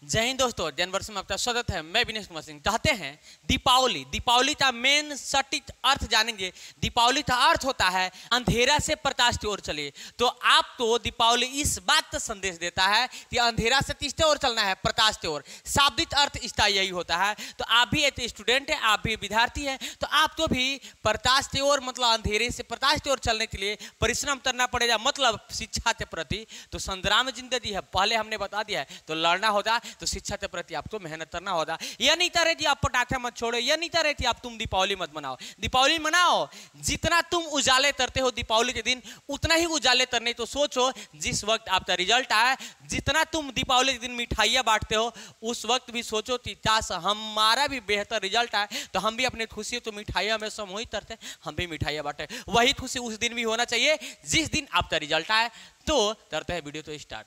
जय हिंद दोस्तों, जनवर्ष में आपका स्वागत है। मैं विनेश कुमार सिंह। चाहते हैं दीपावली का मेन सटीक अर्थ जानेंगे। दीपावली का अर्थ होता है अंधेरा से प्रकाश की ओर चले। तो आप तो दीपावली इस बात का संदेश देता है कि अंधेरा से किसकी ओर चलना है, प्रकाश की ओर। शाब्दिक अर्थ इसका यही होता है। तो आप भी एक स्टूडेंट है, आप भी विद्यार्थी हैं, तो आपको भी प्रकाश की ओर मतलब अंधेरे से प्रकाश की ओर चलने के लिए परिश्रम करना पड़ेगा, मतलब शिक्षा के प्रति। तो संग्राम जिंदगी है, पहले हमने बता दिया है। तो लड़ना होगा तो शिक्षा के प्रति आपको मेहनत करना होगा। यह नहीं तरह कि आप पटाखे मत छोड़ो, यह नहीं तरह कि आप तुम दीपावली मत मनाओ। दीपावली मनाओ, जितना तुम उजाले करते हो दीपावली के दिन उतना ही उजाले करने। तो सोचो जिस वक्त आपका रिजल्ट आए, जितना तुम दीपावली के दिन मिठाइयाँ बांटते हो उस वक्त भी सोचो कि काश हमारा भी बेहतर रिजल्ट आए तो हम भी अपनी खुशी तो मिठाइयाँ में समूहित करते, हम भी मिठाइयाँ बांटे। वही खुशी उस दिन भी होना चाहिए जिस दिन आपका रिजल्ट आए। तो करते हैं वीडियो तो स्टार्ट।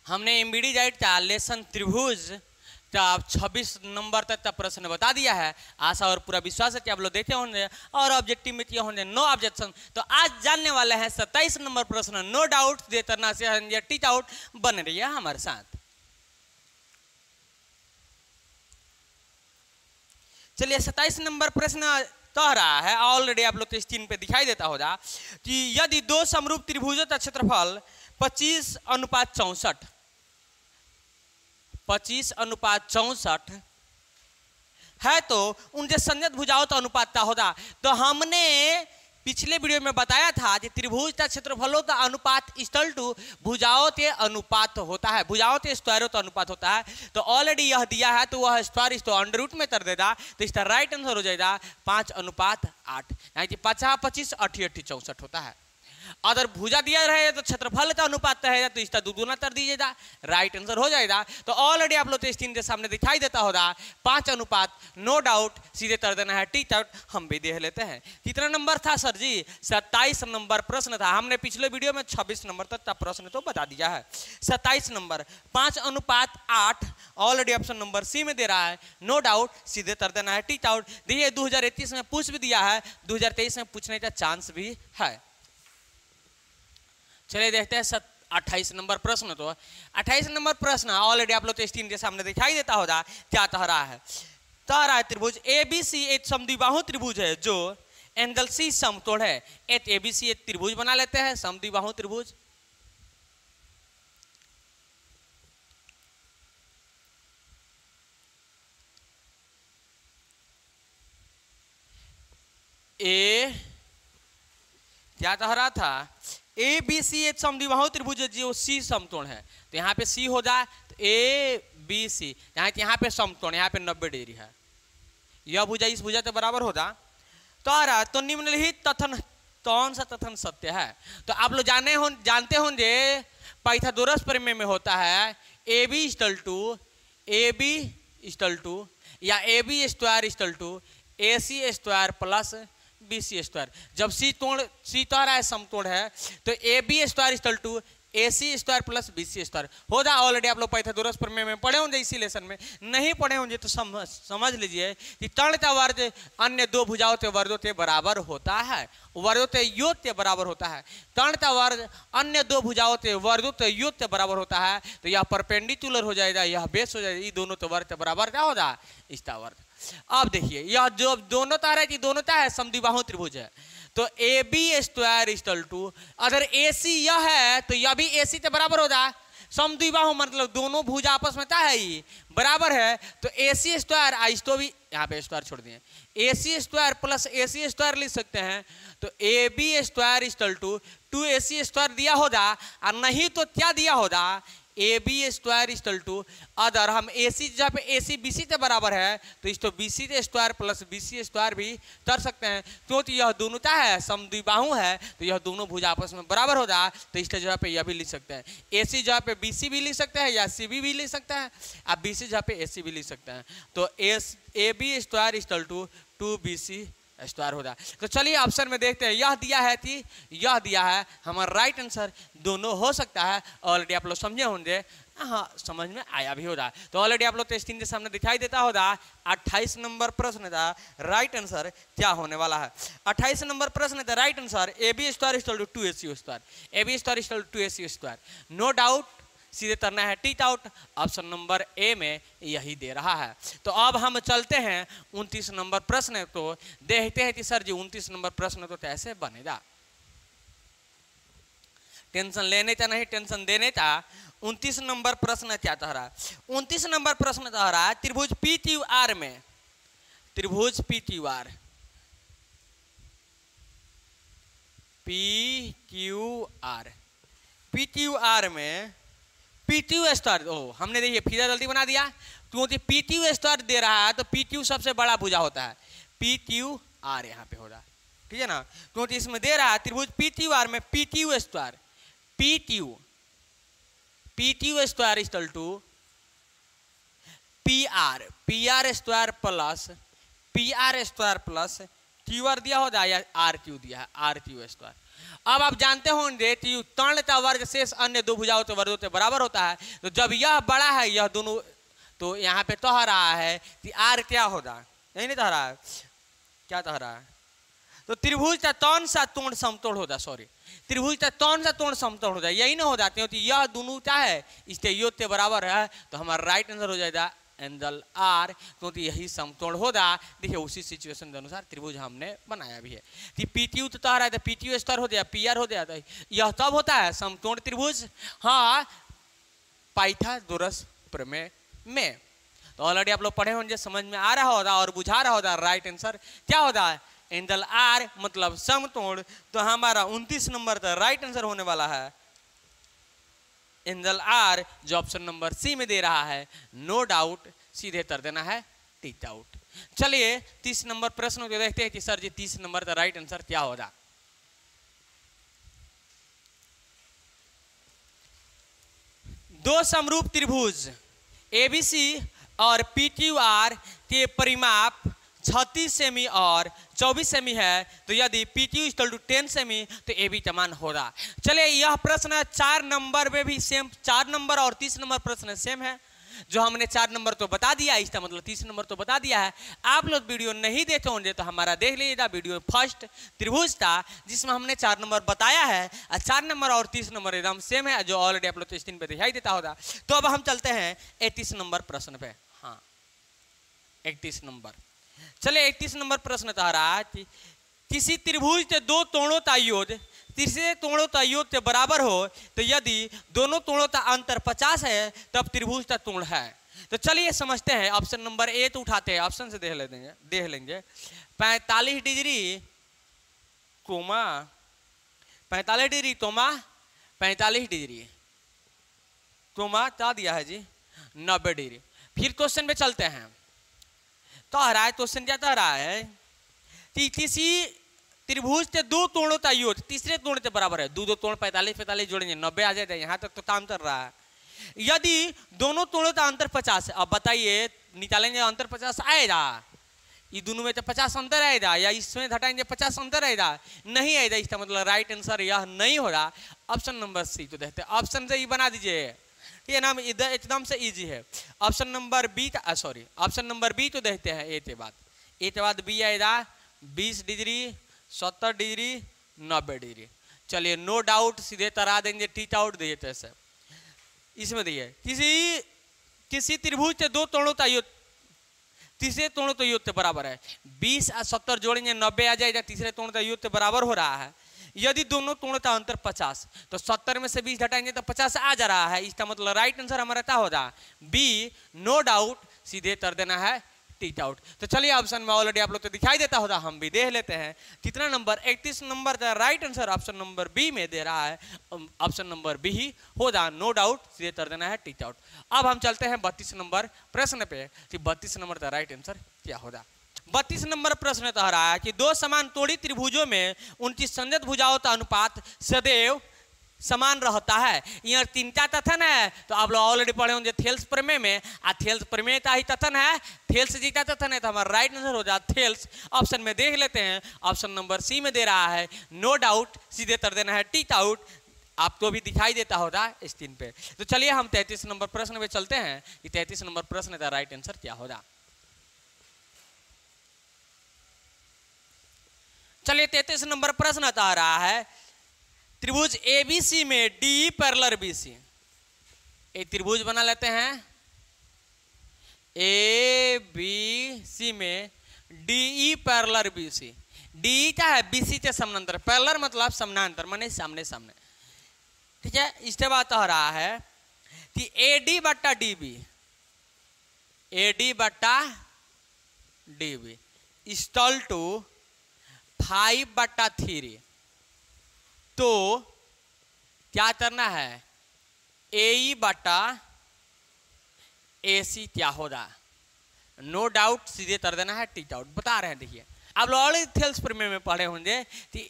हमने एमबीडी जाइट का लेसन त्रिभुज का 26 नंबर तक का प्रश्न बता दिया है। आशा और पूरा विश्वास है कि आप लोग देखे होंगे और ऑब्जेक्टिव में किए होंगे, नो ऑब्जेक्शन। तो आज जानने वाले हैं 27 नंबर प्रश्न। नो डाउट दे करना से टीच आउट बन रही है हमारे साथ। चलिए 27 नंबर प्रश्न कह रहा है, ऑलरेडी आप लोग के स्क्रीन पे दिखाई देता होगा कि यदि दो समरूप त्रिभुजों का क्षेत्रफल 25:64 है तो उनके संयुक्त भुजाओं का अनुपात क्या होगा। तो हमने पिछले वीडियो में बताया था कि त्रिभुज का क्षेत्रफलों का अनुपात इक्वल टू भुजाओं के अनुपात होता है, भुजाओं के स्क्वायरों का अनुपात होता है। तो ऑलरेडी यह दिया है तो वह स्क्वायर इसको अंडर रूट में कर देगा। तो इसका राइट आंसर हो जाएगा 5:8, यानी कि 50, 25, 88, 64 होता है। अगर भुजा दिया रहे तो क्षेत्रफल का अनुपात है तो इसका दुगुना कर दीजिएगा, राइट आंसर हो जाएगा। तो ऑलरेडी आप लोग तो स्क्रीन के सामने दिखाई देता होगा 5:, नो डाउट सीधे कर देना है टीच आउट। हम भी देख लेते हैं कितना नंबर था सर जी। 27 नंबर प्रश्न था। हमने पिछले वीडियो में 26 नंबर तक का प्रश्न तो बता दिया है। 27 number 5:8 already option number C में दे रहा है, नो डाउट सीधे कर देना है टीच आउट। देखिए 2021 में पूछ भी दिया है, 2023 में पूछने का चांस भी है। चलिए देखते हैं 28 नंबर प्रश्न। तो 28 नंबर प्रश्न ऑलरेडी आप लोग तो स्क्रीन के सामने दिखाई देता होगा। क्या कह रहा है, त्रिभुज एबीसी एक समद्विबाहु त्रिभुज है जो एंगल सी समकोण है। एक एबीसी एक त्रिभुज बना लेते हैं, समद्विबाहु त्रिभुज। ए क्या कह रहा था, ए बी सी एक समद्विबाहु त्रिभुज जो सी समकोण है। तो यहाँ पे सी हो जाए तो ए बी सी, यहाँ पे समकोण, यहाँ पे 90 डिग्री है। यह भुजा इस भुजा के बराबर हो जा। तो निम्नलिखित कथन कौन सा कथन सत्य है। तो आप लोग जानते होंगे पाइथागोरस प्रमेय में होता है ए बी इक्वल टू या A B square equal to A C square plus BC square. जब सी कह रहा है समकोण है तो A B square equal to AC square plus BC square हो जाए। ऑलरेडी आप लोग पाइथागोरस प्रमेय में पढ़े होंगे, इसी लेसन में नहीं पढ़े होंगे तो समझ लीजिए कि कर्ण का वर्ग अन्य दो भुजाओं के वर्गों के बराबर होता है, वर्गों के योग के बराबर होता है। कर्ण का वर्ग अन्य दो भुजाओं के वर्गों के योग के बराबर होता है। तो यह परपेंडिकुलर हो जाएगा, यह बेस हो जाएगा। ये दोनों के वर्ग के बराबर क्या होगा, इसका वर्ग। अब देखिए यह जो दोनों तार है कि दोनों क्या है, समद्विबाहु त्रिभुज है। तो A B square equal to, अगर ए सी यह है तो यह भी ए सी के बराबर हो जाए। समद्विबाहु मतलब दोनों भुजा आपस में क्या है, ये बराबर है। तो ए सी स्क्वायर, इसको भी यहाँ पे स्क्वायर छोड़ दिए, A C square plus A C square लिख सकते हैं। तो A B square equal to 2AC square दिया होगा, और नहीं तो क्या दिया होगा, A B square equal to, अगर हम ए सी जहाँ पे ए सी बी सी के बराबर है तो इसको B C square plus B C square भी कर सकते हैं। क्योंकि यह दोनों क्या है, समद्विबाहु है। तो यह दोनों भुजा आपस में बराबर हो जाए। तो इसके जगह पे यह भी लिख सकते हैं, ए सी जहाँ पे बी सी भी लिख सकते हैं या सी बी भी लिख सकते हैं, आप बी सी जहाँ पे ए सी भी लिख सकते हैं। तो A B square equal to 2BC square होगा। तो चलिए ऑप्शन में देखते हैं, यह दिया है कि यह दिया है, हमारा राइट आंसर दोनों हो सकता है। ऑलरेडी आप लोग समझे होंगे हाँ समझ में आया भी होगा। तो ऑलरेडी आप लोग तो स्क्रीन के सामने दिखाई देता होगा 28 नंबर प्रश्न था, राइट आंसर क्या होने वाला है। 28 नंबर प्रश्न था, right answer A B square equal to 2ac square, A B square equal to 2ac square. No doubt सीधे करना है टीट आउट, ऑप्शन नंबर ए में यही दे रहा है। तो अब हम चलते हैं 29 नंबर प्रश्न को देखते हैं कि सर जी 29 नंबर प्रश्न तो कैसे बनेगा। टेंशन लेने का नहीं, टेंशन देने का। 29 नंबर प्रश्न क्या कह रहा है? 29 नंबर प्रश्न कह रहा है त्रिभुज पी क्यू आर में, त्रिभुज P Q are, P Q are, P Q R में पी क्यू स्टार, ओ हमने देखिए फिर जल्दी बना दिया, क्योंकि पी क्यू स्टार दे रहा है तो पी क्यू सबसे बड़ा भुजा होता है, पी क्यू आर यहाँ पे होगा, ठीक है ना। क्योंकि इसमें दे रहा है त्रिभुज पी क्यू आर में P Q square, P Q square equal to P R square plus Q R दिया होगा या आर क्यू दिया है, आर क्यू स्क्वायर। अब आप जानते होंगे कि तर्ण का वर्ग शेष अन्य दो भुजाओं के वर्गों के बराबर होता है। तो जब यह बड़ा है यह दोनों, तो यहाँ पे कह रहा है कि आर क्या होगा, यही नहीं कह रहा है, क्या कह रहा है? तो त्रिभुज का कौन सा कोण समतोल होगा, सॉरी त्रिभुज का कौन सा कोण समतोल हो जाए, यही ना हो जाते हो कि यह दोनों क्या है इसके योग के बराबर है। तो हमारा राइट आंसर हो जाएगा एंगल आर, क्योंकि यही समतोल होगा। देखिए उसी सिचुएशन के अनुसार त्रिभुज हमने बनाया भी है कि पी क्यू तो कह रहा है तो पी क्यू स्क्वायर हो जाए, पी आर हो जाए, तो यह तब होता है समकोण त्रिभुज, हाँ पाइथागोरस प्रमेय में। तो ऑलरेडी आप लोग पढ़े होंगे, समझ में आ रहा होगा और बुझा रहा होगा। राइट आंसर क्या होता है? एंगल आर मतलब समकोण। तो हमारा 29 नंबर का राइट आंसर होने वाला है एंगल आर, जो ऑप्शन नंबर सी में दे रहा है। नो डाउट सीधे कर देना है टीट आउट। चलिए 30 नंबर प्रश्न को देखते हैं कि सर जी 30 नंबर का राइट आंसर क्या होगा। दो समरूप त्रिभुज एबीसी और पीक्यूआर के परिमाप 36 सेमी और 24 सेमी है। तो यदि PQ इक्वल टू 10 सेमी तो AB का मान होगा। चलिए यह प्रश्न 4 नंबर में भी सेम, 4 नंबर और 30 नंबर प्रश्न सेम है। जो हमने 4 नंबर तो बता दिया, इसका मतलब 30 नंबर तो बता दिया है। आप लोग वीडियो नहीं देखे होंगे तो हमारा देख लीजिएगा वीडियो फर्स्ट त्रिभुज था जिसमें हमने 4 नंबर बताया है, और 4 नंबर और 30 नंबर एकदम सेम है, जो ऑलरेडी आप लोग तो स्क्रीन पे दिखाई देता होगा। तो अब हम चलते हैं 31 नंबर प्रश्न पे। हाँ 31 नंबर, चले 31 नंबर प्रश्न कह रहा है कि किसी त्रिभुज के दो कोणों का योग तीसरे कोणों का योग के बराबर हो तो यदि दोनों कोणों का अंतर 50 है तब त्रिभुज का कोण है। तो चलिए समझते हैं। ऑप्शन नंबर ए तो उठाते हैं, ऑप्शन से देख लेंगे 45 degree comma 45 degree comma 45 degree comma क्या दिया है जी 90 डिग्री। फिर क्वेश्चन पे चलते हैं। कह रहा है क्वेश्चन क्या कह रहा है कि किसी त्रिभुज के दो कोणों का योग तीसरे कोण के बराबर है। दो कोण 45 जोड़ेंगे 90 आ जाएगा। यहाँ तक तो काम कर रहा है। यदि दोनों कोणों का अंतर 50 है, अब बताइए निकालेंगे अंतर 50 आएगा, ये दोनों में तो 50 अंतर आएगा, या इसमें घटाएंगे 50 अंतर आएगा, नहीं आएगा। इसका मतलब राइट आंसर यह नहीं हो रहा। ऑप्शन नंबर सी तो देखते हैं, ऑप्शन से ही बना दीजिए, ये नाम एकदम से इजी है। ऑप्शन नंबर बी का सॉरी ऑप्शन नंबर बी तो देखते हैं। ए के बाद बी आएगा 20 डिग्री 70 डिग्री 90 डिग्री। चलिए नो डाउट सीधे तरा देंगे टीट आउट दिए कैसे। इसमें दिए किसी त्रिभुज के दो कोणों का योग तीसरे कोण के योग के बराबर है। 20 और 70 जोड़ेंगे 90 आ जाएगा। तीसरे कोण का योग के बराबर हो रहा है। यदि दोनों कोण का अंतर 50 तो 70 में से 20 घटाएंगे तो 50 आ जा रहा है। इसका मतलब राइट आंसर हमारा क्या होगा बी। नो डाउट सीधे कर देना है टीट आउट। तो चलिए ऑप्शन में ऑलरेडी आप लोग तो दिखाई देता होगा, हम भी देख लेते हैं कितना नंबर 31 नंबर का right answer option number B में दे रहा है। ऑप्शन नंबर बी ही होगा। नो डाउट सीधे कर देना है टीट आउट। अब हम चलते हैं 32 नंबर प्रश्न पे कि 32 नंबर का राइट आंसर क्या होगा। 32 नंबर प्रश्न कह रहा है कि दो समान कोणीय त्रिभुजों में उनकी संयुक्त भुजाओं का अनुपात सदैव समान रहता है। यहाँ 3टा कथन है, तो आप लोग ऑलरेडी पढ़े होंगे थेल्स प्रमेय में। थेल्स प्रमेय का ही कथन है, थेल्स जी का कथन है, तो हमारा राइट आंसर हो जाता थेल्स। ऑप्शन में देख लेते हैं, ऑप्शन नंबर सी में दे रहा है। नो डाउट सीधे कर देना है टीट आउट। आपको भी दिखाई देता होगा स्क्रीन पे। तो चलिए हम 33 नंबर प्रश्न पे चलते हैं कि 33 नंबर प्रश्न का राइट आंसर क्या होगा। चलिए 33 नंबर प्रश्न आ रहा है, त्रिभुज एबीसी में डी पैरेलल बीसी। एक त्रिभुज बना लेते हैं, ए बी सी में डी पैरेलल बीसी। डी क्या है? बीसी के समानांतर, पैरेलल मतलब समानांतर माने सामने सामने, ठीक है। इसके बाद हो रहा है कि एडी बट्टा डीबी, एडी बट्टा डीबी इक्वल टू 5/3। तो क्या करना है? ए बटा ए सी क्या होगा? नो डाउट सीधे कर देना है, टी आउट बता रहे हैं। देखिए आप ऑलरेडी थेल्स प्रमेय में पढ़े होंगे कि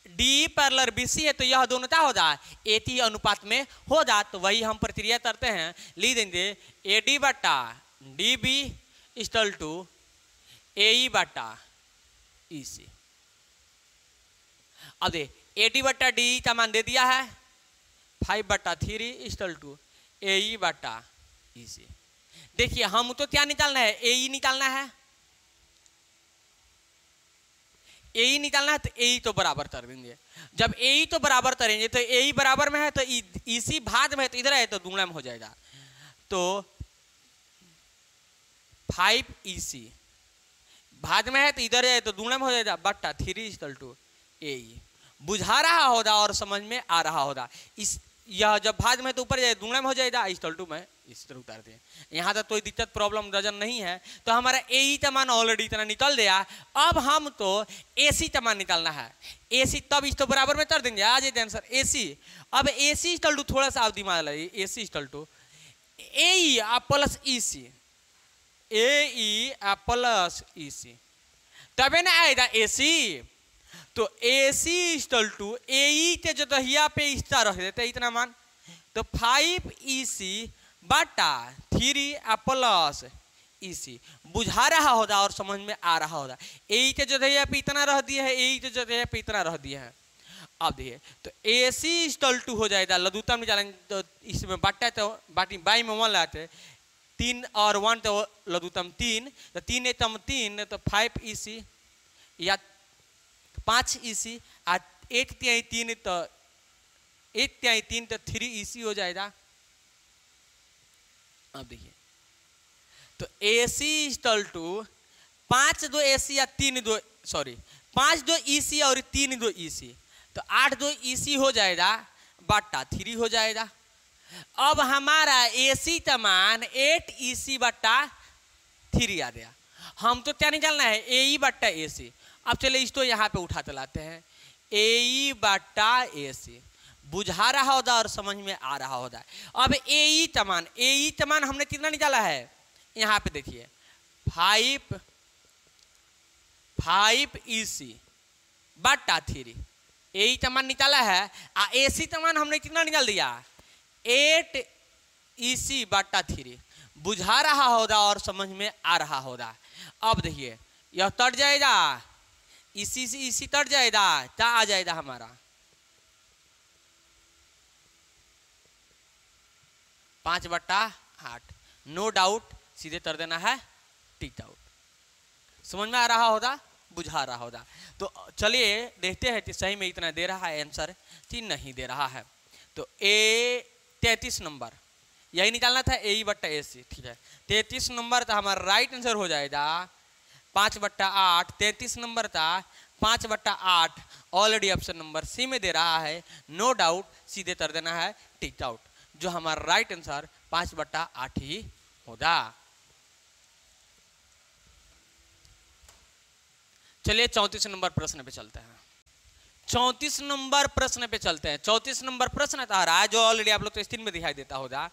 डी पैरेलल बीसी है तो यह दोनों क्या हो जाए? एटी अनुपात में हो जाए। तो वही हम प्रक्रिया करते हैं, लिख देंगे ए डी बटा डी बी इक्वल टू ए बटा ई सी। अब दे ए डी बटा डी का मान दे दिया है 5/3 इक्वल टू ए बटा ई सी। देखिए हम तो क्या निकालना है? ए निकालना है, ए निकालना है। तो ए तो बराबर कर देंगे। जब ए तो बराबर करेंगे तो ए बराबर में है तो इसी भाग में है तो इधर है तो गुणा में हो जाएगा। तो 5EC भाग में है तो इधर है तो गुणा में हो जाएगा बट्टा 3 इक्वल टू ए। बुझा रहा होगा और समझ में आ रहा होगा। इस यह जब भाग में तो ऊपर जाए गुणा में हो जाएगा, इक्वल टू में इस तरह उतारते हैं। यहाँ तक कोई दिक्कत प्रॉब्लम नजर नहीं है। तो हमारा ए का मान ऑलरेडी इतना निकल गया। अब हम तो AC का मान निकालना है। AC तब इस तो बराबर में कर देंगे, आ जाए आंसर AC। अब AC इक्वल टू थोड़ा सा आप दिमाग लगाइए, AC equal to A plus EC, A plus EC तबे ना आएगा AC। तो AC इक्वल टू ए के जो दहिया पे इतना रख देते इतना मान, तो 5EC बटा 3 प्लस EC बुझा रहा होगा और समझ में आ रहा होगा। ए के जो दहिया पे इतना रह दिया है, ए के जो दहिया पे इतना रह दिया है। अब देखिए तो AC इक्वल टू हो जाएगा लघुत्तम निकालेंगे तो इसमें बट्टा तो बाटी बाई में 1 लाते 3 और 1 तो लघुत्तम 3, तो 3 एकम 3 तो 5EC या 5EC 1/3 तो 1/3 तो 3EC हो जाएगा। अब देखिए तो AC इक्वल टू 5 2 AC या 3 2 सॉरी 5 2 EC और 3 2 EC तो 8 2 EC हो जाएगा बट्टा 3 हो जाएगा। अब हमारा AC का मान 8EC बट्टा 3 आ गया। हम तो क्या निकालना है? AE बट्टा AC। अब चले इसको यहाँ पे उठा चलाते हैं, AE बट्टा AC बुझा रहा होगा और समझ में आ रहा होगा। अब AE का मान हमने कितना निकाला है? यहाँ पे देखिए 5EC बट्टा 3 AE का मान निकाला है। AC का मान हमने कितना निकाल दिया? 8EC बट्टा 3 बुझा रहा होगा और समझ में आ रहा होगा। अब देखिए यह तट जाएगा, इसी तट जाएगा, क्या आ जाएगा हमारा 5/8। नो डाउट सीधे कर देना है, टिक आउट। समझ में आ रहा होगा, बुझा रहा होगा। तो चलिए देखते हैं कि सही में इतना दे रहा है आंसर कि नहीं दे रहा है। तो 33 नंबर यही निकालना था, AE बट्टा AC। ठीक है 33 नंबर था हमारा राइट आंसर हो जाएगा 5/8। 33 नंबर था 5/8 ऑलरेडी ऑप्शन नंबर सी में दे रहा है। नो डाउट सीधे कर देना है, टिक आउट, जो हमारा राइट आंसर 5/8 ही होगा। चलिए 34 नंबर प्रश्न पे चलते हैं। 34 नंबर प्रश्न पे चलते हैं। 34 नंबर प्रश्न आ रहा है जो ऑलरेडी आप लोग तो स्क्रीन में दिखाई देता होगा।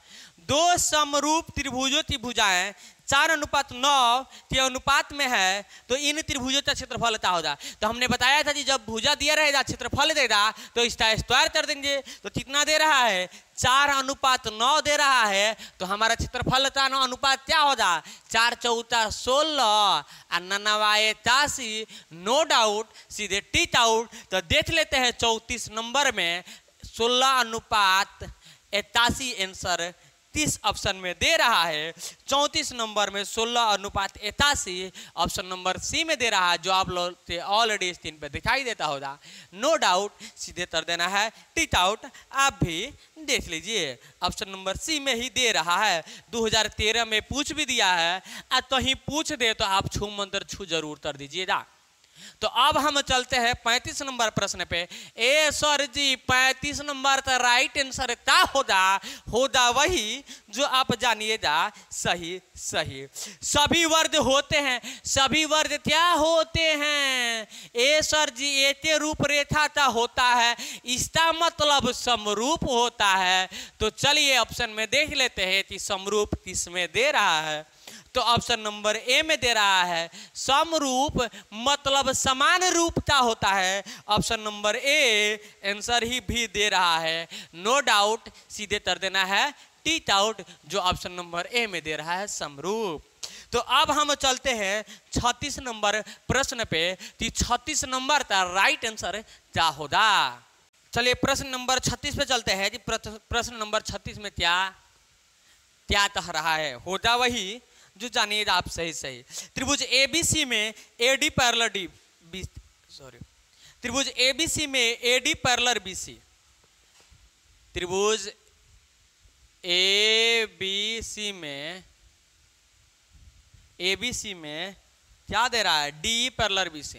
दो समरूप त्रिभुजों की भुजाएं 4:9 के अनुपात में है तो इन त्रिभुजों का क्षेत्रफल क्या होगा? तो हमने बताया था कि जब भुजा दिया रहेगा क्षेत्रफल देगा तो इसका स्क्वायर कर देंगे। तो कितना दे रहा है? 4:9 दे रहा है। तो हमारा क्षेत्रफल का अनुपात क्या होगा? 4 × 4 = 16 और 9 × 83। नो डाउट सीधे टिक आउट। तो देख लेते हैं 34 नंबर में 16:81 आंसर 30 ऑप्शन में दे रहा है। 34 नंबर में 16:81 ऑप्शन नंबर सी में दे रहा है, जो आप लोग से ऑलरेडी स्क्रीन पे दिखाई देता होगा। नो डाउट सीधे कर देना है, टिक आउट। आप भी देख लीजिए, ऑप्शन नंबर सी में ही दे रहा है। 2013 में पूछ भी दिया है, तो ही पूछ दे तो आप छू मंत्र छू जरूर कर दीजिएगा। तो अब हम चलते हैं 35 नंबर प्रश्न पे। ए सर जी 35 नंबर का राइट आंसर क्या होगा वही जो आप जानिएगा। सही सही। सभी वर्ग होते हैं, सभी वर्ग क्या होते हैं? ए सर जी एते रूप रेखा का होता है, इसका मतलब समरूप होता है। तो चलिए ऑप्शन में देख लेते हैं कि समरूप किसमें दे रहा है। तो ऑप्शन नंबर ए में दे रहा है, समरूप मतलब समान रूप का होता है। ऑप्शन नंबर ए आंसर ही भी दे रहा है। नो डाउट सीधे कर देना है, टिक आउट, जो ऑप्शन नंबर ए में दे रहा है समरूप। तो अब हम चलते हैं 36 नंबर प्रश्न पे कि 36 नंबर का राइट आंसर क्या होगा। चलिए प्रश्न नंबर 36 पे चलते हैं कि प्रश्न नंबर 36 में क्या क्या कह रहा है। होगा वही जो जानिए आप। सही सही। त्रिभुज एबीसी में AD parallel D B, sorry, त्रिभुज एबीसी में एडी पैरेलल बीसी, त्रिभुज एबीसी में क्या दे रहा है? D parallel BC,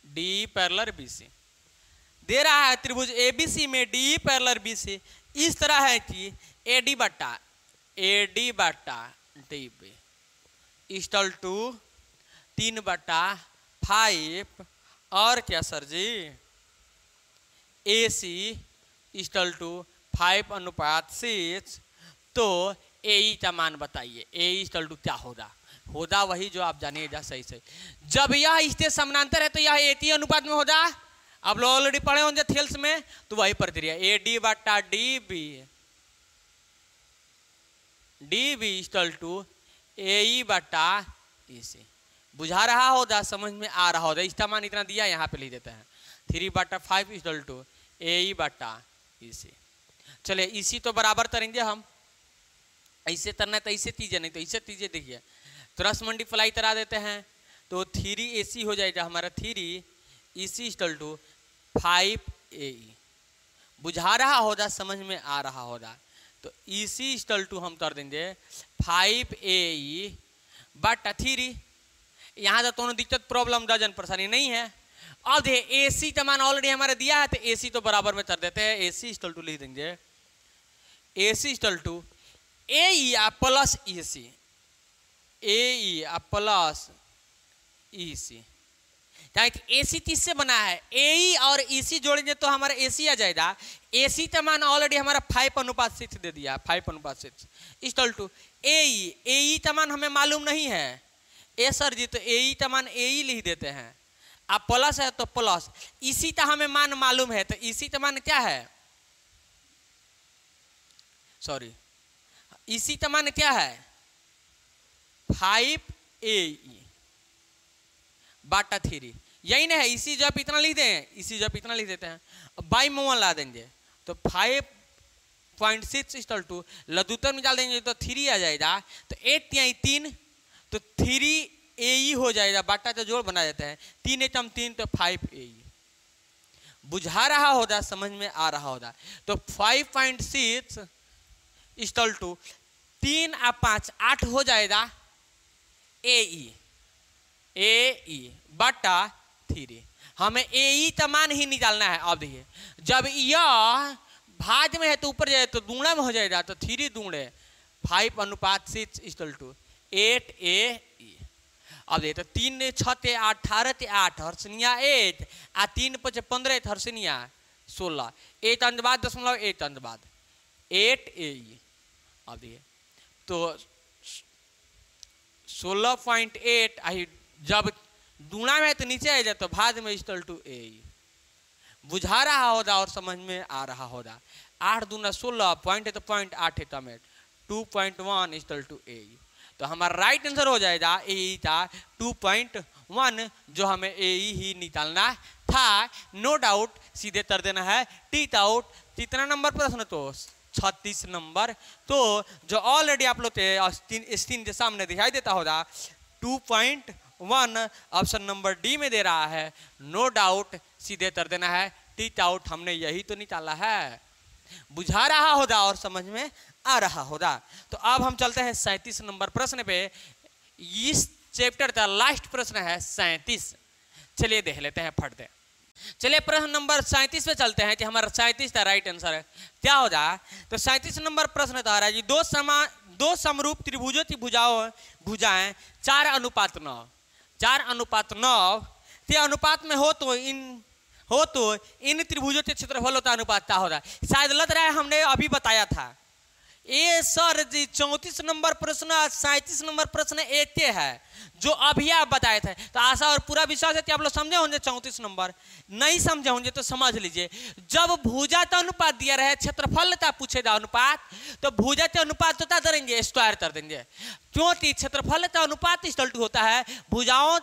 D parallel BC दे रहा है। त्रिभुज एबीसी में डी पैरेलल बीसी इस तरह है कि एडी बट्टा डी इक्वल टू 3/5 और क्या sir ji? AC equal to 5:6। तो AE का मान बताइए। AE इक्वल टू क्या होगा वही जो आप जानिएगा। सही सही। जब यह इसके समानांतर है तो यह AT अनुपात में होगा। आप लोग ऑलरेडी पढ़े होंगे थेल्स में, तो वही प्रक्रिया DB इक्वल टू AE/EC। बुझा रहा होगा, समझ में आ रहा होगा। इसका मान इतना दिया, यहाँ पे लिख देते हैं 3/5 इक्वल टू AE/EC। चलिए इसी तो बराबर करेंगे हम। ऐसे करना है तो ऐसे तीजिए, नहीं तो ऐसे तीजिए। देखिए क्रॉस मल्टीप्लाई करा देते हैं तो 3AC हो जाएगा हमारा। 3EC equal to 5AE। बुझा रहा होगा, समझ में आ रहा होगा। तो EC इक्वल टू हम कर देंगे 5AE/3। यहाँ तो दोनों दिक्कत प्रॉब्लम डजन परेशानी नहीं है। अब देखिए AC का मान ऑलरेडी हमारा दिया है, तो AC तो बराबर में कर देते हैं। AC इक्वल टू लिख देंगे AC equal to AE plus EC, AE plus EC। AC किससे बना है? AE और EC जोड़ेंगे तो हमारा AC आ जाएगा। AC का मान ऑलरेडी हमारा 5:6 दे दिया, 5:6 इक्वल टू AE। AE का मान हमें मालूम नहीं है ए सर जी, तो AE का मान AE लिख देते हैं। आप प्लस है तो प्लस, EC का हमें मान मालूम है, तो EC का मान क्या है? सॉरी, EC का मान क्या है? 5AE/3। यही ना है। इसी जब इतना लिख दें, इसी जब इतना लिख देते हैं, बाई में 1 ला देंगे तो 5.6 इक्वल टू लघुत्तम निकाल देंगे तो 3 आ जाएगा। तो 8 या 3 तो 3AE हो जाएगा। बाटा का जोड़ बना देते हैं। 3 × 3 तो 5AE। बुझा रहा होगा, समझ में आ रहा होगा। तो 5.6 इक्वल टू 3 और 5 8 हो जाएगा AE/3। हमें AE का मान ही निकालना है। अब देखिए जब यह भाग में है तो ऊपर जाए तो दूना में हो जाएगा। तो 3 दूणे 5:6 इक्वल टू 8AE। अब देखिए तो 3 ने 6 थे 18 थे 8 हर्षनिया 8 आ 3 × 5 15 हर्षनिया 16 8 अंक बाद 0.1 अंक बाद 8AE। अब देखिए तो 16.8 जब दूना में है तो नीचे आ जाए तो भाग में इक्वल टू AE। बुझा रहा होगा और समझ में आ रहा होगा। 8 दूना 16 पॉइंट है तो 0.8 है 2.1 इक्वल टू AE। तो हमारा राइट आंसर हो जाएगा ए था 2.1, जो हमें ए ही निकालना था। नो डाउट सीधे कर देना है टीट आउट। कितना नंबर प्रश्न? तो 36 नंबर। तो जो ऑलरेडी आप लोग स्क्रीन के सामने दिखाई देता होगा 2.1 ऑप्शन नंबर डी में दे रहा है। नो डाउट सीधे कर देना है टीट आउट। हमने यही तो निकाला है। बुझा रहा होगा और समझ में आ रहा होगा। तो अब हम चलते हैं 37 नंबर प्रश्न पे। इस चैप्टर का लास्ट प्रश्न है 37। चलिए देख लेते हैं फट दे। चलिए प्रश्न नंबर 37 पे चलते हैं कि हमारा 37 का राइट आंसर है क्या हो जाए। तो 37 नंबर प्रश्न था रहा है कि दो समरूप त्रिभुजों की भुजाएं 4:9 के अनुपात में हो तो इन त्रिभुजों के क्षेत्रफलों का अनुपात क्या होता है। शायद लग रहा है हमने अभी बताया था। ए सर जी 34 नंबर प्रश्न 37 नंबर प्रश्न एक है जो अभी आप बताए थे। तो आशा और पूरा विश्वास है कि आप लोग समझे होंगे। 34 नंबर नहीं समझे होंगे तो समझ लीजिए। जब भुजा का अनुपात दिया रहे, क्षेत्रफल का पूछेगा अनुपात, तो भुजा के अनुपात तो क्या करेंगे? स्क्वायर कर देंगे। क्योंकि क्षेत्रफल का अनुपात इक्वल टू होता है भुजाओं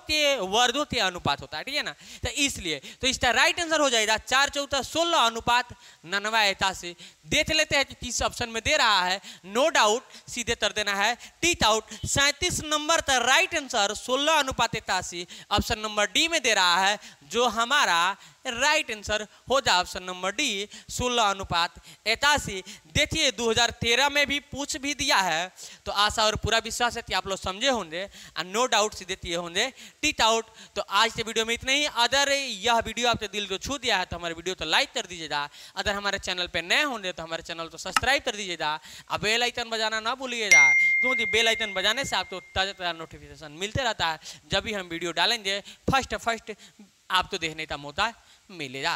के वर्गों के अनुपात होता है, ठीक है ना। तो इसलिए तो इसका राइट आंसर हो जाएगा 4 × 14 16 अनुपात 89 देख लेते हैं कि किस ऑप्शन में दे रहा है। नो डाउट सीधे कर देना है टीट आउट। 37 नंबर का right answer 16:81 option number D में दे रहा है, जो हमारा राइट आंसर हो जाए ऑप्शन नंबर डी 16:81। देखिए 2013 में भी पूछ भी दिया है। तो आशा और पूरा विश्वास है कि आप लोग समझे होंगे और नो डाउट सीधे दिए होंगे टीट आउट। तो आज के वीडियो में इतना ही। अगर यह वीडियो आपके दिल को छू दिया है तो हमारे वीडियो तो लाइक कर दीजिएगा। अगर हमारे चैनल पे नए होंगे तो हमारे चैनल को सब्सक्राइब कर दीजिएगा और बेल आइकन बजाना ना भूलिएगा, क्योंकि बेल आइकन बजाने से आपको ताज़ा नोटिफिकेशन मिलते रहता है। जब भी हम वीडियो डालेंगे फर्स्ट आपको देखने का मौका मिलेगा।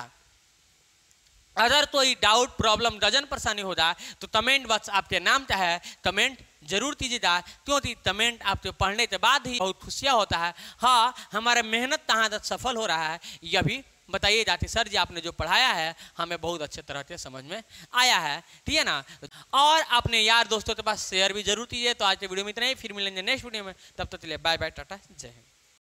अगर कोई डाउट प्रॉब्लम गजन परेशानी हो जाए तो कमेंट बॉक्स आपके नाम का है, कमेंट जरूर कीजिएगा, क्योंकि कमेंट आपके पढ़ने के बाद ही बहुत खुशियाँ होता है। हाँ, हमारा मेहनत कहाँ तक सफल हो रहा है यह भी बताइए जाती। सर जी आपने जो पढ़ाया है हमें बहुत अच्छे तरह से समझ में आया है, ठीक है ना। और अपने यार दोस्तों के पास शेयर भी जरूर कीजिए। तो आज के वीडियो में इतना ही, फिर मिलेंगे नेक्स्ट वीडियो में। तब तक के लिए बाय बाय, टाटा, जय हिंद।